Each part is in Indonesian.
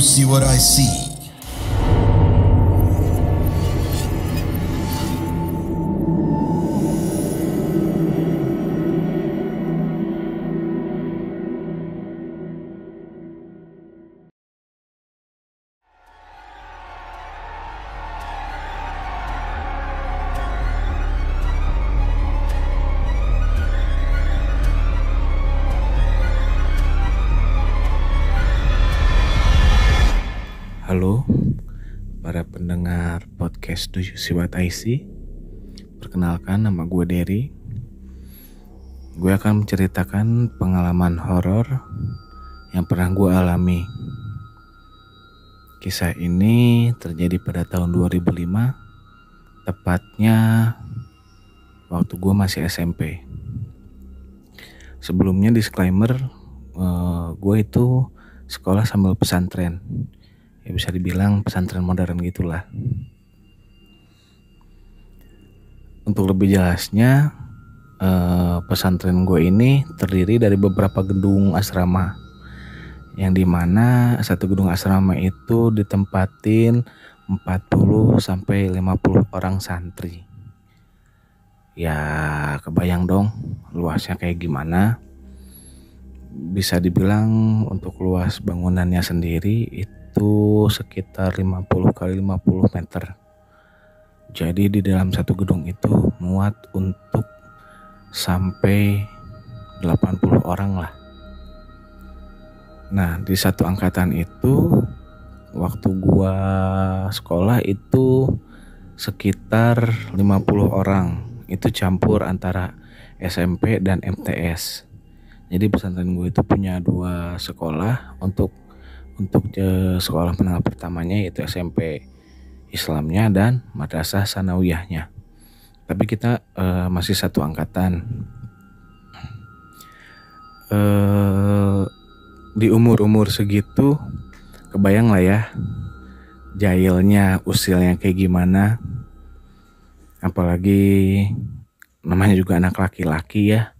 see what I see? Halo, para pendengar podcast Do You See What I See? Perkenalkan, nama gue Derry. Gue akan menceritakan pengalaman horor yang pernah gue alami. Kisah ini terjadi pada tahun 2005, tepatnya waktu gue masih SMP. Sebelumnya disclaimer, gue itu sekolah sambil pesantren. Ya bisa dibilang pesantren modern gitulah. Untuk lebih jelasnya, pesantren gue ini terdiri dari beberapa gedung asrama, yang dimana satu gedung asrama itu ditempatin 40 sampai 50 orang santri. Ya kebayang dong luasnya kayak gimana. Bisa dibilang untuk luas bangunannya sendiri itu sekitar 50 kali 50 meter. Jadi di dalam satu gedung itu muat untuk sampai 80 orang lah. Nah, di satu angkatan itu waktu gua sekolah itu sekitar 50 orang. Itu campur antara SMP dan MTS. Jadi pesantren gue itu punya dua sekolah untuk sekolah menengah pertamanya, yaitu SMP Islamnya dan Madrasah Sanawiyahnya. Tapi kita masih satu angkatan. Di umur-umur segitu kebayang lah ya jahilnya, usilnya kayak gimana. Apalagi namanya juga anak laki-laki ya.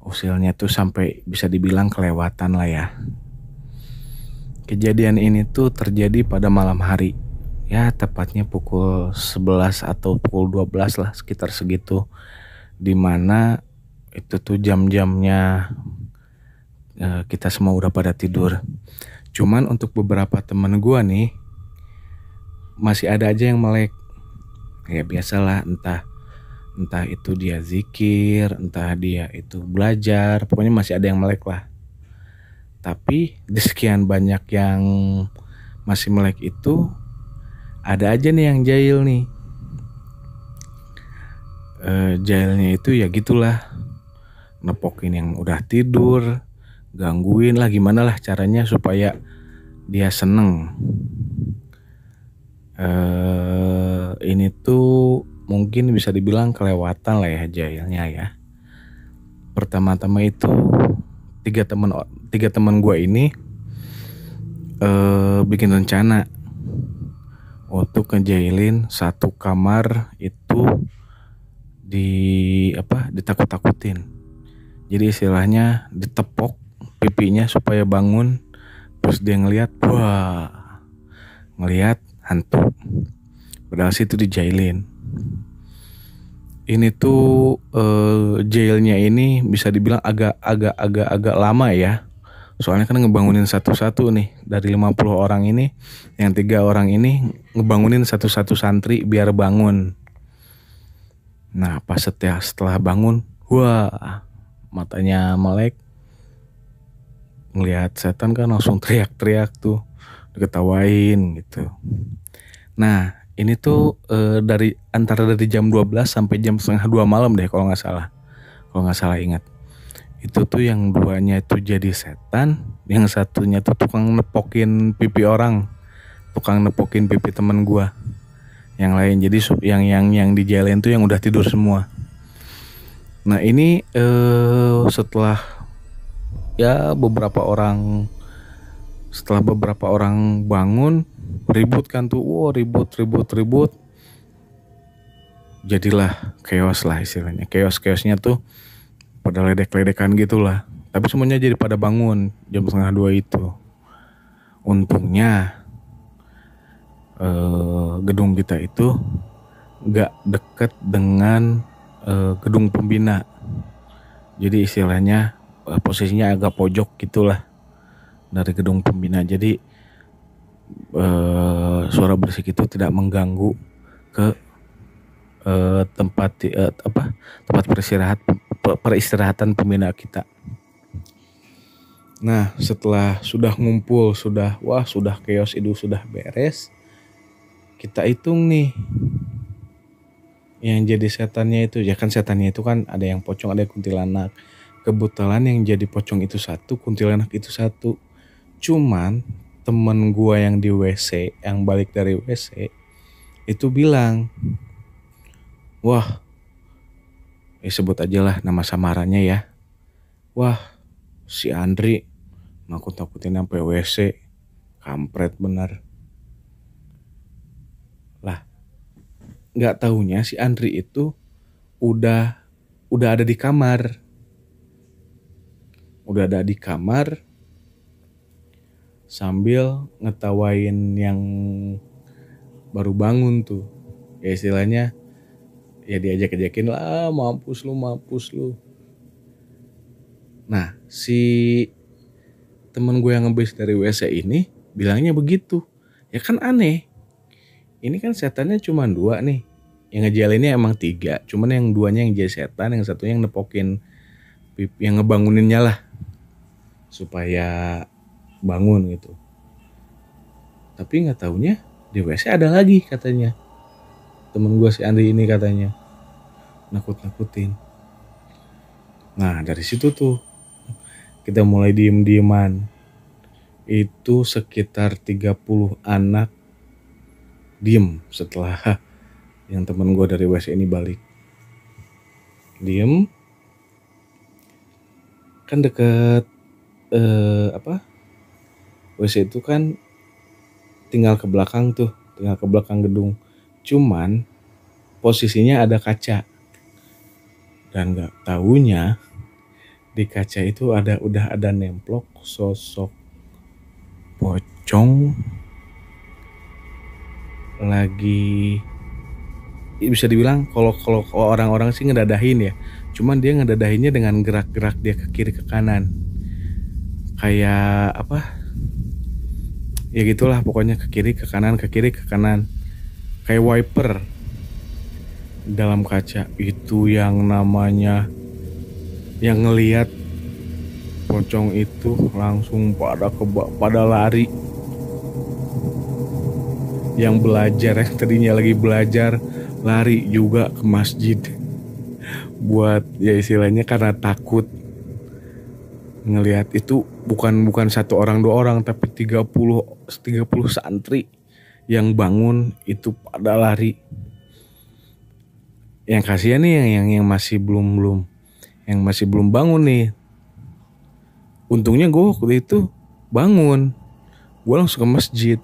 Usilnya tuh sampai bisa dibilang kelewatan lah ya. Kejadian ini tuh terjadi pada malam hari. Ya tepatnya pukul 11 atau pukul 12 lah, sekitar segitu. Dimana itu tuh jam-jamnya kita semua udah pada tidur. Cuman untuk beberapa temen gua nih masih ada aja yang melek. Ya biasalah, entah itu dia zikir, entah dia itu belajar, pokoknya masih ada yang melek lah. Tapi di sekian banyak yang masih melek itu ada aja nih yang jahil nih. Jahilnya itu ya gitulah, nepokin yang udah tidur, gangguin lah, gimana lah caranya supaya dia seneng. Ini tuh mungkin bisa dibilang kelewatan lah ya jahilnya ya. Pertama-tama itu tiga teman gue ini bikin rencana untuk ngejahilin satu kamar itu ditakut-takutin. Jadi istilahnya ditepok pipinya supaya bangun, terus dia ngelihat hantu. Padahal sih itu dijahilin. Ini tuh jailnya ini bisa dibilang agak lama ya. Soalnya kan ngebangunin satu-satu nih. Dari 50 orang ini, yang 3 orang ini ngebangunin satu-satu santri biar bangun. Nah pas setelah bangun, matanya melek. Ngelihat setan kan langsung teriak-teriak tuh, diketawain gitu. Nah ini tuh dari jam 12 sampai jam setengah 2 malam deh kalau nggak salah ingat. Itu tuh yang duanya itu jadi setan, yang satunya tuh tukang nepokin pipi temen gua. Yang lain jadi yang dijailin tuh yang udah tidur semua. Nah ini setelah beberapa orang bangun, ribut kan tuh, ribut. Jadilah chaos lah istilahnya. Chaosnya tuh pada ledek-ledekan gitulah. Tapi semuanya jadi pada bangun jam setengah 2 itu. Untungnya gedung kita itu gak deket dengan gedung pembina. Jadi istilahnya posisinya agak pojok gitulah dari gedung pembina. Jadi suara berisik itu tidak mengganggu ke tempat peristirahatan pembina kita. Nah, setelah sudah ngumpul, sudah chaos itu sudah beres, kita hitung nih yang jadi setannya itu. Ya kan setannya itu kan ada yang pocong, ada yang kuntilanak. Kebetulan yang jadi pocong itu satu, kuntilanak itu satu. Cuman temen gua yang di WC, yang balik dari WC itu bilang, wah, sebut aja lah nama samarannya ya. Wah, si Andri nakut-nakutin sampai WC, kampret benar. Lah, nggak taunya si Andri itu udah ada di kamar. Udah ada di kamar sambil ngetawain yang baru bangun tuh. Ya istilahnya ya diajak-ajakin lah, mampus lu. Nah, si temen gue yang ngebis dari WC ini bilangnya begitu. Ya kan aneh. Ini kan setannya cuma 2 nih. Yang ngejalinnya emang 3. Cuman yang 2-nya yang jadi setan, yang satunya yang nepokin, yang ngebanguninnya lah. Supaya bangun gitu. Tapi gak taunya di WC ada lagi katanya. Temen gue si Andri ini katanya nakut-nakutin. Nah, dari situ tuh kita mulai diem-dieman. Itu sekitar 30 anak diem setelah yang temen gue dari WC ini balik. Diem. Kan deket WC itu kan tinggal ke belakang gedung. Cuman posisinya ada kaca. Dan gak taunya di kaca itu udah ada nemplok sosok pocong lagi, bisa dibilang kalau orang-orang sih ngedadahin ya. Cuman dia ngedadahinnya dengan gerak-gerak dia ke kiri ke kanan. Kayak ya gitulah pokoknya, ke kiri ke kanan. Kayak wiper dalam kaca. Itu yang namanya, yang ngelihat pocong itu langsung pada lari. Yang belajar, yang tadinya lagi belajar, lari juga ke masjid. Buat ya istilahnya karena takut ngelihat itu. Bukan 1 orang 2 orang, tapi 30 santri yang bangun itu pada lari. Yang kasihan nih yang masih belum bangun nih. Untungnya gue waktu itu bangun, gue langsung ke masjid.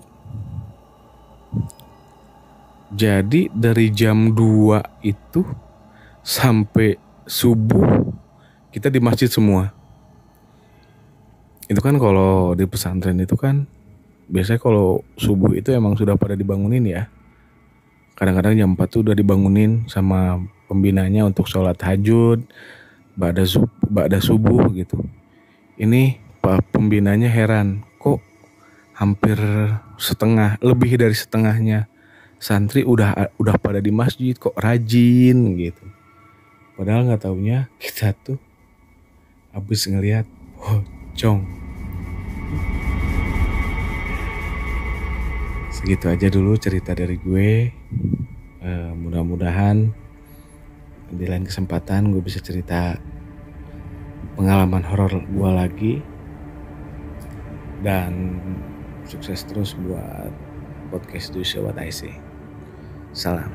Jadi dari jam 2 itu sampai subuh kita di masjid semua. Itu kan kalau di pesantren itu kan biasanya kalau subuh itu emang sudah pada dibangunin ya. Kadang-kadang jam 4 tuh udah dibangunin sama pembinanya untuk sholat tahajud, ba'da subuh gitu. Ini pembinanya heran, kok hampir lebih dari setengahnya santri udah pada di masjid, kok rajin gitu. Padahal nggak taunya kita tuh habis ngelihat pocong. Segitu aja dulu cerita dari gue. Mudah-mudahan di lain kesempatan gue bisa cerita pengalaman horor gue lagi. Dan sukses terus buat podcast Do You Say What I Say. Salam.